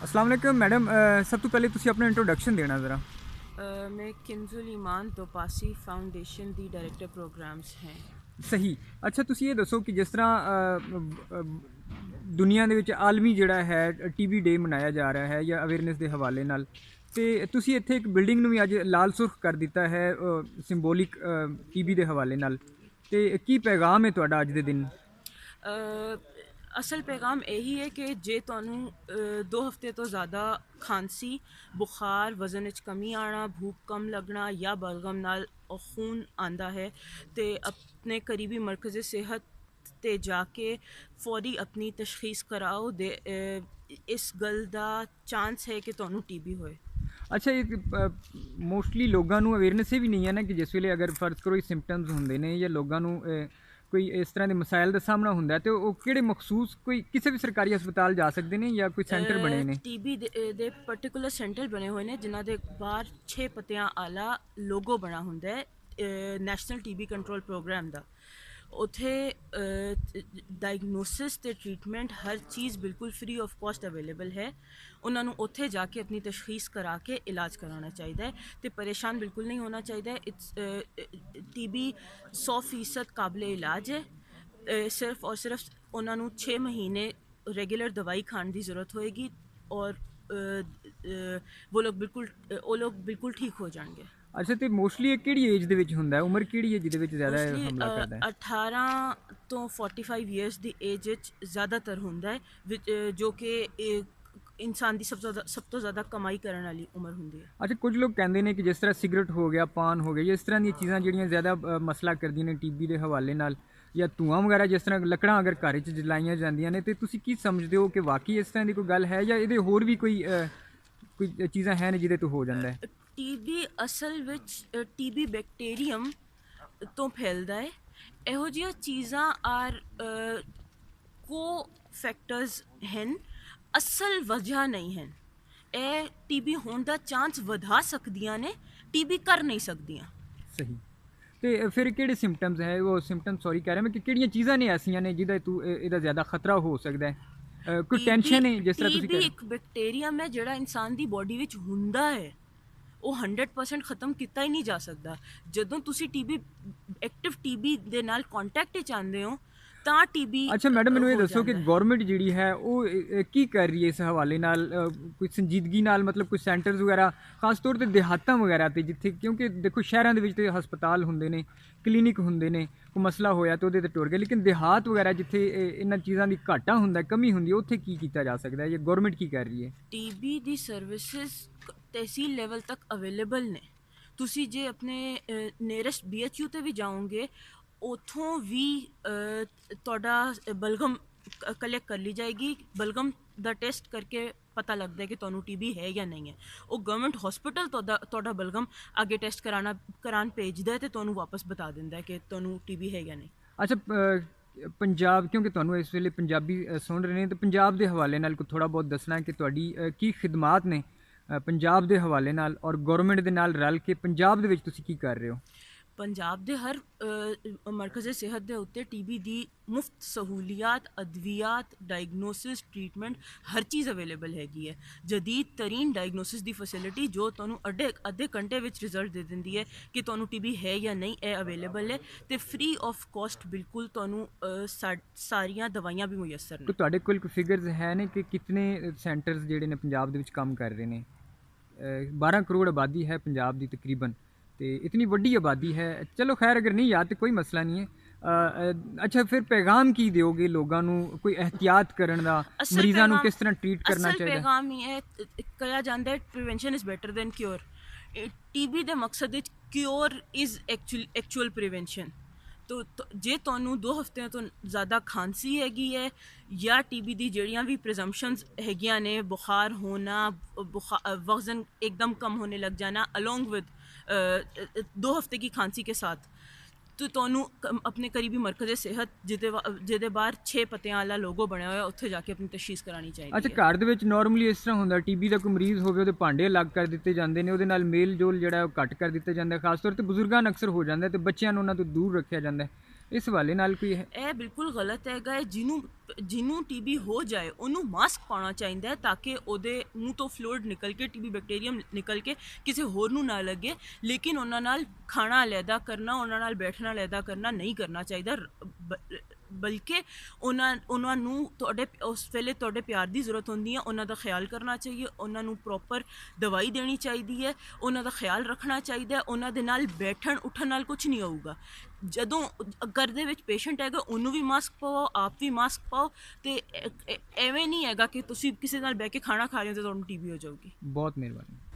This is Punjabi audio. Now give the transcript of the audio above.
अस्सलाम वालेकुम मैडम, सब तो पहले तुसी अपना इंट्रोडक्शन देना ज़रा। मैं किंजुल ईमान तोपासी फाउंडेशन दी डायरेक्टर प्रोग्राम्स हैं। सही। अच्छा, तुसी ये दसो कि जिस तरह दुनिया ਦੇ ਵਿੱਚ ਆਲਮੀ ਜਿਹੜਾ ਹੈ ਟੀਬੀ ਡੇ ਮਨਾਇਆ ਜਾ ਰਿਹਾ ਹੈ ਜਾਂ ਅਵੇਅਰਨੈਸ ਦੇ ਹਵਾਲੇ ਨਾਲ, ਤੇ ਤੁਸੀਂ ਇੱਥੇ ਇੱਕ ਬਿਲਡਿੰਗ ਨੂੰ ਵੀ ਅੱਜ ਲਾਲ ਸੁਰਖ ਕਰ ਦਿੱਤਾ ਹੈ ਸਿੰਬੋਲਿਕ ਟੀਬੀ ਦੇ ਹਵਾਲੇ ਨਾਲ, ਤੇ ਕੀ ਪੈਗਾਮ ਹੈ ਤੁਹਾਡਾ ਅੱਜ ਦੇ ਦਿਨ? ਅਸਲ ਪੈਗਾਮ ਇਹੀ ਹੈ ਕਿ ਜੇ ਤੁਹਾਨੂੰ 2 ਹਫ਼ਤੇ ਤੋਂ ਜ਼ਿਆਦਾ ਖਾਂਸੀ, ਬੁਖਾਰ, ਵਜ਼ਨ ਵਿੱਚ ਕਮੀ ਆਉਣਾ, ਭੁੱਖ ਕਮ ਲੱਗਣਾ ਜਾਂ ਬਲਗਮ ਨਾਲ ਖੂਨ ਆਂਦਾ ਹੈ ਤੇ ਆਪਣੇ ਕਰੀਬੀ ਮਰਕਜ਼ ਸਿਹਤ ਤੇ ਜਾ ਕੇ ਫੌਰੀ ਆਪਣੀ ਤਸ਼ਖੀਸ ਕਰਾਓ। ਦੇ ਇਸ ਗੱਲ ਦਾ ਚਾਂਸ ਹੈ ਕਿ ਤੁਹਾਨੂੰ ਟੀਬੀ ਹੋਏ। ਅੱਛਾ, ਇਹ ਮੋਸਟਲੀ ਲੋਕਾਂ ਨੂੰ ਅਵੇਅਰਨੈਸ ਇਹ ਵੀ ਨਹੀਂ ਹੈ ਨਾ ਕਿ ਜਿਸ ਵੇਲੇ ਅਗਰ ਫਰਜ਼ ਕਰੋ ਇਹ ਸਿੰਪਟਮਸ ਹੁੰਦੇ ਨੇ ਜਾਂ ਲੋਕਾਂ ਨੂੰ ਕੋਈ ਇਸ ਤਰ੍ਹਾਂ ਦੇ ਮਸਾਇਲ ਦਾ ਸਾਹਮਣਾ ਹੁੰਦਾ ਤੇ ਉਹ ਕਿਹੜੇ ਮਖਸੂਸ ਕੋਈ ਕਿਸੇ ਵੀ ਸਰਕਾਰੀ ਹਸਪਤਾਲ ਜਾ ਸਕਦੇ ਨੇ ਜਾਂ ਕੋਈ ਸੈਂਟਰ ਬਣੇ ਨੇ? ਟੀਬੀ ਦੇ ਪਾਰਟਿਕੂਲਰ ਸੈਂਟਰ ਬਣੇ ਹੋਏ ਨੇ ਜਿਨ੍ਹਾਂ ਦੇ ਬਾਹਰ 6 ਪੱਤਿਆਂ ਵਾਲਾ ਲੋਗੋ ਬਣਾ ਹੁੰਦਾ ਹੈ ਨੈਸ਼ਨਲ ਟੀਬੀ ਕੰਟਰੋਲ ਪ੍ਰੋਗਰਾਮ ਦਾ। ਉੱਥੇ ਡਾਇਗਨੋਸਿਸ ਤੇ ਟ੍ਰੀਟਮੈਂਟ ਹਰ ਚੀਜ਼ ਬਿਲਕੁਲ ਫ੍ਰੀ ਆਫ ਕਾਸਟ ਅਵੇਲੇਬਲ ਹੈ। ਉਹਨਾਂ ਨੂੰ ਉੱਥੇ ਜਾ ਕੇ ਆਪਣੀ ਤਸ਼ਖੀਸ ਕਰਾ ਕੇ ਇਲਾਜ ਕਰਾਉਣਾ ਚਾਹੀਦਾ ਹੈ ਤੇ ਪਰੇਸ਼ਾਨ ਬਿਲਕੁਲ ਨਹੀਂ ਹੋਣਾ ਚਾਹੀਦਾ। ਟੀਬੀ 100% ਕਾਬਲੇ ਇਲਾਜ ਹੈ। ਸਿਰਫ ਔਰ ਸਿਰਫ ਉਹਨਾਂ ਨੂੰ 6 ਮਹੀਨੇ ਰੈਗੂਲਰ ਦਵਾਈ ਖਾਣ ਦੀ ਜ਼ਰੂਰਤ ਹੋਏਗੀ ਔਰ ਉਹ ਲੋਕ ਬਿਲਕੁਲ ਠੀਕ ਹੋ ਜਾਣਗੇ। ਅੱਛਾ, ਤੇ ਮੋਸਟਲੀ ਇਹ ਕਿਹੜੀ ਏਜ ਦੇ ਵਿੱਚ ਹੁੰਦਾ ਹੈ? ਉਮਰ ਕਿਹੜੀ ਹੈ ਜਿਹਦੇ ਵਿੱਚ ਜ਼ਿਆਦਾ ਮੋਸਟਲੀ ਹਮਲਾ ਕਰਦਾ ਹੈ? 18 ਤੋਂ 45 ਈਅਰਸ ਦੀ ਏਜ ਵਿੱਚ ਜ਼ਿਆਦਾਤਰ ਹੁੰਦਾ ਹੈ ਜੋ ਕਿ ਇਨਸਾਨ ਦੀ ਸਭ ਤੋਂ ਜ਼ਿਆਦਾ ਕਮਾਈ ਕਰਨ ਵਾਲੀ ਉਮਰ ਹੁੰਦੀ ਹੈ। ਅੱਛਾ, ਕੁਝ ਲੋਕ ਕਹਿੰਦੇ ਨੇ ਕਿ ਜਿਸ ਤਰ੍ਹਾਂ ਸਿਗਰਟ ਹੋ ਗਿਆ, ਪਾਨ ਹੋ ਗਿਆ, ਇਸ ਤਰ੍ਹਾਂ ਦੀਆਂ ਚੀਜ਼ਾਂ ਜਿਹੜੀਆਂ ਜ਼ਿਆਦਾ ਮਸਲਾ ਕਰਦੀਆਂ ਨੇ ਟੀਬੀ ਦੇ ਹਵਾਲੇ ਨਾਲ, ਜਾਂ ਧੂੰਆਂ ਵਗੈਰਾ, ਜਿਸ ਤਰ੍ਹਾਂ ਲੱਕੜਾਂ ਅਗਰ ਘਰ 'ਚ ਜਲਾਈਆਂ ਜਾਂਦੀਆਂ ਨੇ, ਤੇ ਤੁਸੀਂ ਕੀ ਸਮਝਦੇ ਹੋ ਕਿ ਵਾਕਈ ਇਸ ਤਰ੍ਹਾਂ ਦੀ ਕੋਈ ਗੱਲ ਹੈ ਜਾਂ ਇਹਦੇ ਹੋਰ ਵੀ ਕੋਈ ਚੀਜ਼ਾਂ ਹੈ ਨੇ ਜਿਹਦੇ ਤੋਂ ਹੋ ਜਾਂਦਾ ਹੈ? ਟੀਬੀ ਅਸਲ ਵਿੱਚ ਟੀਬੀ ਬੈਕਟੀਰੀਅਮ ਤੋਂ ਫੈਲਦਾ ਹੈ। ਇਹੋ ਜਿਹੀਆਂ ਚੀਜ਼ਾਂ ਆਰ ਕੋ ਫੈਕਟਰਸ ਹਨ, ਅਸਲ ਵਜ੍ਹਾ ਨਹੀਂ ਹਨ। ਇਹ ਟੀਬੀ ਹੋਣ ਦਾ ਚਾਂਸ ਵਧਾ ਸਕਦੀਆਂ ਨੇ, ਟੀਬੀ ਕਰ ਨਹੀਂ ਸਕਦੀਆਂ। ਸਹੀ। ਤੇ ਫਿਰ ਕਿਹੜੇ ਸਿੰਪਟਮਸ ਹੈ ਉਹ ਸਿੰਪਟਮ, ਸੌਰੀ ਕਹਿ ਰਿਹਾ ਮੈਂ, ਕਿ ਕਿਹੜੀਆਂ ਚੀਜ਼ਾਂ ਨੇ ਐਸੀਆਂ ਨੇ ਜਿਹਦਾ ਤੂੰ ਇਹਦਾ ਜ਼ਿਆਦਾ ਖਤਰਾ ਹੋ ਸਕਦਾ ਹੈ? ਕੋਈ ਟੈਨਸ਼ਨ ਹੈ ਜਿਸ ਤਰ੍ਹਾਂ ਤੁਸੀਂ ਟੀਬੀ ਕਹਿ ਰਹੇ? ਇੱਕ ਬੈਕਟੀਰੀਅਮ ਹੈ ਜਿਹੜਾ ਇਨਸਾਨ ਦੀ ਬੋਡੀ ਵਿੱਚ ਹੁੰਦਾ ਹੈ। ਉਹ 100% ਖਤਮ ਕੀਤਾ ਹੀ ਨਹੀਂ ਜਾ ਸਕਦਾ। ਜਦੋਂ ਤੁਸੀਂ ਟੀਬੀ ਐਕਟਿਵ ਟੀਬੀ ਦੇ ਨਾਲ ਕੰਟੈਕਟ ਵਿੱਚ ਆਉਂਦੇ ਹੋ ਤਾਂ ਟੀਬੀ ਅੱਛਾ ਮੈਡਮ, ਮੈਨੂੰ ਇਹ ਹੋ ਦੱਸੋ ਕਿ ਜਾਂਦਾ ਹੈ। ਗਵਰਨਮੈਂਟ ਜਿਹੜੀ ਹੈ ਉਹ ਕੀ ਕਰ ਰਹੀ ਹੈ ਇਸ ਹਵਾਲੇ ਨਾਲ? ਕੋਈ ਸੰਜੀਦਗੀ ਨਾਲ, ਮਤਲਬ ਕੋਈ ਸੈਂਟਰਸ ਵਗੈਰਾ ਖਾਸ ਤੌਰ ਤੇ ਦਿਹਾਤਾਂ ਵਗੈਰਾ ਤੇ, ਜਿੱਥੇ ਕਿਉਂਕਿ ਦੇਖੋ ਸ਼ਹਿਰਾਂ ਦੇ ਵਿੱਚ ਤੇ ਹਸਪਤਾਲ ਹੁੰਦੇ ਨੇ, ਕਲੀਨਿਕ ਹੁੰਦੇ ਨੇ, ਕੋਈ ਮਸਲਾ ਹੋਇਆ ਤਾਂ ਉਹਦੇ ਤੇ ਟੁਰ ਗਏ, ਲੇਕਿਨ ਦਿਹਾਤ ਵਗੈਰਾ ਜਿੱਥੇ ਇਹਨਾਂ ਚੀਜ਼ਾਂ ਦੀ ਘਾਟਾ ਹੁੰਦਾ, ਕਮੀ ਹੁੰਦੀ ਹੈ, ਉੱਥੇ ਕੀ ਕੀਤਾ ਜਾ ਸਕਦਾ ਹੈ ਜਾਂ ਗਵਰਨਮੈਂਟ ਕੀ ਕਰ ਰਹੀ ਹੈ? ਟੀਬੀ ਦੀ ਸਰਵਿਸਿਜ਼ ਤਹਿਸੀਲ ਲੈਵਲ ਤੱਕ ਅਵੇਲੇਬਲ ਨੇ। ਤੁਸੀਂ ਜੇ ਆਪਣੇ ਨੀਅਰੈਸਟ BHU ਤੇ ਵੀ ਜਾਓਗੇ, ਉੱਥੋਂ ਵੀ ਤੁਹਾਡਾ ਬਲਗਮ ਕਲੈਕਟ ਕਰ ਲਈ ਜਾਏਗੀ। ਬਲਗਮ ਦਾ ਟੈਸਟ ਕਰਕੇ ਪਤਾ ਲੱਗਦਾ ਹੈ ਕਿ ਤੁਹਾਨੂੰ ਟੀਬੀ ਹੈ ਜਾਂ ਨਹੀਂ ਹੈ। ਉਹ ਗਵਰਨਮੈਂਟ ਹਸਪੀਟਲ ਤੁਹਾਡਾ ਬਲਗਮ ਅੱਗੇ ਟੈਸਟ ਕਰਾਉਣ ਭੇਜਦਾ ਹੈ ਤੇ ਤੁਹਾਨੂੰ ਵਾਪਸ ਬਤਾ ਦਿੰਦਾ ਹੈ ਕਿ ਤੁਹਾਨੂੰ ਟੀਬੀ ਹੈ ਜਾਂ ਨਹੀਂ। ਅੱਛਾ, ਪੰਜਾਬ, ਕਿਉਂਕਿ ਤੁਹਾਨੂੰ ਇਸ ਵੇਲੇ ਪੰਜਾਬੀ ਸੁਣ ਰਹੇ ਨੇ, ਤੇ ਪੰਜਾਬ ਦੇ ਹਵਾਲੇ ਨਾਲ ਕੋਈ ਥੋੜ੍ਹਾ ਬਹੁਤ ਦੱਸਣਾ ਕਿ ਤੁਹਾਡੀ ਕੀ ਖਿਦਮਾਤ ਨੇ ਪੰਜਾਬ ਦੇ ਹਵਾਲੇ ਨਾਲ, ਔਰ ਗੌਰਮੈਂਟ ਦੇ ਨਾਲ ਰਲ ਕੇ ਪੰਜਾਬ ਦੇ ਵਿੱਚ ਤੁਸੀਂ ਕੀ ਕਰ ਰਹੇ ਹੋ? ਪੰਜਾਬ ਦੇ ਹਰ ਮਰਕਜ਼ ਸਿਹਤ ਦੇ ਉੱਤੇ ਟੀਬੀ ਦੀ ਮੁਫਤ ਸਹੂਲੀਅਤ, ਅਦਵੀਆਤ, ਡਾਇਗਨੋਸਿਸ, ਟ੍ਰੀਟਮੈਂਟ ਹਰ ਚੀਜ਼ ਅਵੇਲੇਬਲ ਹੈਗੀ ਹੈ। ਜਦੀਦ ਤਰੀਨ ਡਾਇਗਨੋਸਿਸ ਦੀ ਫੈਸਿਲਿਟੀ ਜੋ ਤੁਹਾਨੂੰ ਅੱਧੇ ਘੰਟੇ ਵਿੱਚ ਰਿਜ਼ਲਟ ਦੇ ਦਿੰਦੀ ਹੈ ਕਿ ਤੁਹਾਨੂੰ ਟੀਬੀ ਹੈ ਜਾਂ ਨਹੀਂ, ਇਹ ਅਵੇਲੇਬਲ ਹੈ ਤੇ ਫ੍ਰੀ ਆਫ ਕਾਸਟ ਬਿਲਕੁਲ ਤੁਹਾਨੂੰ ਸਾਰੀਆਂ ਦਵਾਈਆਂ ਵੀ ਮੁਯੱਸਰ ਨੇ। ਤੁਹਾਡੇ ਕੋਲ ਕੋਈ ਫਿਗਰਸ ਹੈ ਨੇ ਕਿ ਕਿਤਨੇ ਸੈਂਟਰਸ ਜਿਹੜੇ ਨੇ ਪੰਜਾਬ ਦੇ ਵਿੱਚ ਕੰਮ ਕਰ ਰਹੇ ਨੇ? 12 ਕਰੋੜ ਆਬਾਦੀ ਹੈ ਪੰਜਾਬ ਦੀ ਤਕਰੀਬਨ, ਤੇ ਇਤਨੀ ਵੱਡੀ ਆਬਾਦੀ ਹੈ। ਚਲੋ ਖੈਰ, ਅਗਰ ਨਹੀਂ ਯਾਦ ਤਾਂ ਕੋਈ ਮਸਲਾ ਨਹੀਂ ਹੈ। ਅੱਛਾ, ਫਿਰ ਪੈਗਾਮ ਕੀ ਦਿਓਗੇ ਲੋਕਾਂ ਨੂੰ ਕੋਈ ਇਹਤਿਆਤ ਕਰਨ ਦਾ, ਮਰੀਜ਼ਾਂ ਨੂੰ ਕਿਸ ਤਰ੍ਹਾਂ ਟ੍ਰੀਟ ਕਰਨਾ ਅਸਲ ਚਾਹੀਦਾ? ਪੈਗਾਮ ਇਹ ਹੈ, ਕਿਹਾ ਜਾਂਦਾ ਹੈ prevention is better than cure. TB ਦੇ ਮਕਸਦ ਵਿੱਚ ਕਿਉਰ ਇਜ਼ ਐਕਚੁਅਲ ਪ੍ਰੀਵੈਂਸ਼ਨ। ਤੋ ਜੇ ਤੁਹਾਨੂੰ 2 ਹਫ਼ਤਿਆਂ ਤੋਂ ਜ਼ਿਆਦਾ ਖਾਂਸੀ ਹੈਗੀ ਹੈ ਜਾਂ ਟੀਬੀ ਦੀ ਜਿਹੜੀਆਂ ਵੀ ਪ੍ਰਿਜ਼ੰਪਸ਼ਨਸ ਹੈਗੀਆਂ ਨੇ, ਬੁਖਾਰ ਹੋਣਾ, ਵਜ਼ਨ एकदम कम होने लग जाना अलोंग विद 2 हफ्ते की खांसी के साथ, तो ਤੁਹਾਨੂੰ ਆਪਣੇ ਕਰੀਬੀ ਮਰਕਜ਼ ਸਿਹਤ ਜਿਹਦੇ ਬਾਹਰ 6 ਪੱਤਿਆਂ ਵਾਲਾ ਲੋਗੋ ਬਣਿਆ ਹੋਇਆ, ਉੱਥੇ ਜਾ ਕੇ ਆਪਣੀ ਤਸ਼ਖੀਸ ਕਰਾਉਣੀ ਚਾਹੀਦੀ ਅੱਛਾ, ਹੈ। ਘਰ ਦੇ ਵਿੱਚ ਨਾਰਮਲੀ ਇਸ ਤਰ੍ਹਾਂ ਹੁੰਦਾ, ਟੀਬੀ ਦਾ ਕੋਈ ਮਰੀਜ਼ ਹੋਵੇ ਉਹਦੇ ਭਾਂਡੇ ਅਲੱਗ ਕਰ ਦਿੱਤੇ ਜਾਂਦੇ ਨੇ, ਉਹਦੇ ਨਾਲ ਮੇਲ ਜੋਲ ਜਿਹੜਾ ਉਹ ਘੱਟ ਕਰ ਦਿੱਤਾ ਜਾਂਦਾ, ਖਾਸ ਤੌਰ ਤੇ ਬਜ਼ੁਰਗਾਂ ਨੂੰ ਅਕਸਰ ਹੋ ਜਾਂਦਾ ਤੇ ਬੱਚਿਆਂ ਨੂੰ ਉਹਨਾਂ ਤੋਂ ਦੂਰ ਰੱਖਿਆ ਜਾਂਦਾ। ਇਸ ਹਵਾਲੇ ਨਾਲ ਕੋਈ ਹੈ? ਇਹ ਬਿਲਕੁਲ ਗਲਤ ਹੈਗਾ ਹੈ। ਜਿਹਨੂੰ ਟੀਬੀ ਹੋ ਜਾਏ ਉਹਨੂੰ ਮਾਸਕ ਪਾਉਣਾ ਚਾਹੀਦਾ ਹੈ ਤਾਂ ਕਿ ਉਹਦੇ ਮੂੰਹ ਤੋਂ ਫਲੂਇਡ ਨਿਕਲ ਕੇ ਟੀਬੀ ਬੈਕਟੀਰੀਅਮ ਨਿਕਲ ਕੇ ਕਿਸੇ ਹੋਰ ਨੂੰ ਨਾ ਲੱਗੇ। ਲੇਕਿਨ ਉਹਨਾਂ ਨਾਲ ਖਾਣਾ ਅਲੱਗਾ ਕਰਨਾ, ਉਹਨਾਂ ਨਾਲ ਬੈਠਣਾ ਅਲੱਗਾ ਕਰਨਾ ਨਹੀਂ ਕਰਨਾ ਚਾਹੀਦਾ। ਬਲਕਿ ਉਹਨਾਂ ਨੂੰ ਤੁਹਾਡੇ ਉਸ ਵੇਲੇ ਤੁਹਾਡੇ ਪਿਆਰ ਦੀ ਜ਼ਰੂਰਤ ਹੁੰਦੀ ਹੈ, ਉਹਨਾਂ ਦਾ ਖਿਆਲ ਕਰਨਾ ਚਾਹੀਏ, ਉਹਨਾਂ ਨੂੰ ਪ੍ਰੋਪਰ ਦਵਾਈ ਦੇਣੀ ਚਾਹੀਦੀ ਹੈ, ਉਹਨਾਂ ਦਾ ਖਿਆਲ ਰੱਖਣਾ ਚਾਹੀਦਾ ਹੈ। ਉਹਨਾਂ ਦੇ ਨਾਲ ਬੈਠਣ ਉੱਠਣ ਨਾਲ ਕੁਝ ਨਹੀਂ ਹੋਊਗਾ। ਜਦੋਂ ਘਰ ਦੇ ਵਿੱਚ ਪੇਸ਼ੈਂਟ ਹੈਗਾ ਉਹਨੂੰ ਵੀ ਮਾਸਕ ਪਾਓ, ਆਪ ਵੀ ਮਾਸਕ ਪਾਓ। ਤੇ ਐਵੇਂ ਨਹੀਂ ਹੈਗਾ ਕਿ ਤੁਸੀਂ ਕਿਸੇ ਨਾਲ ਬਹਿ ਕੇ ਖਾਣਾ ਖਾ ਰਹੇ ਹੋ ਤੇ ਤੁਹਾਨੂੰ ਟੀਬੀ ਹੋ ਜਾਊਗੀ। ਬਹੁਤ ਮਿਹਰਬਾਨੀ।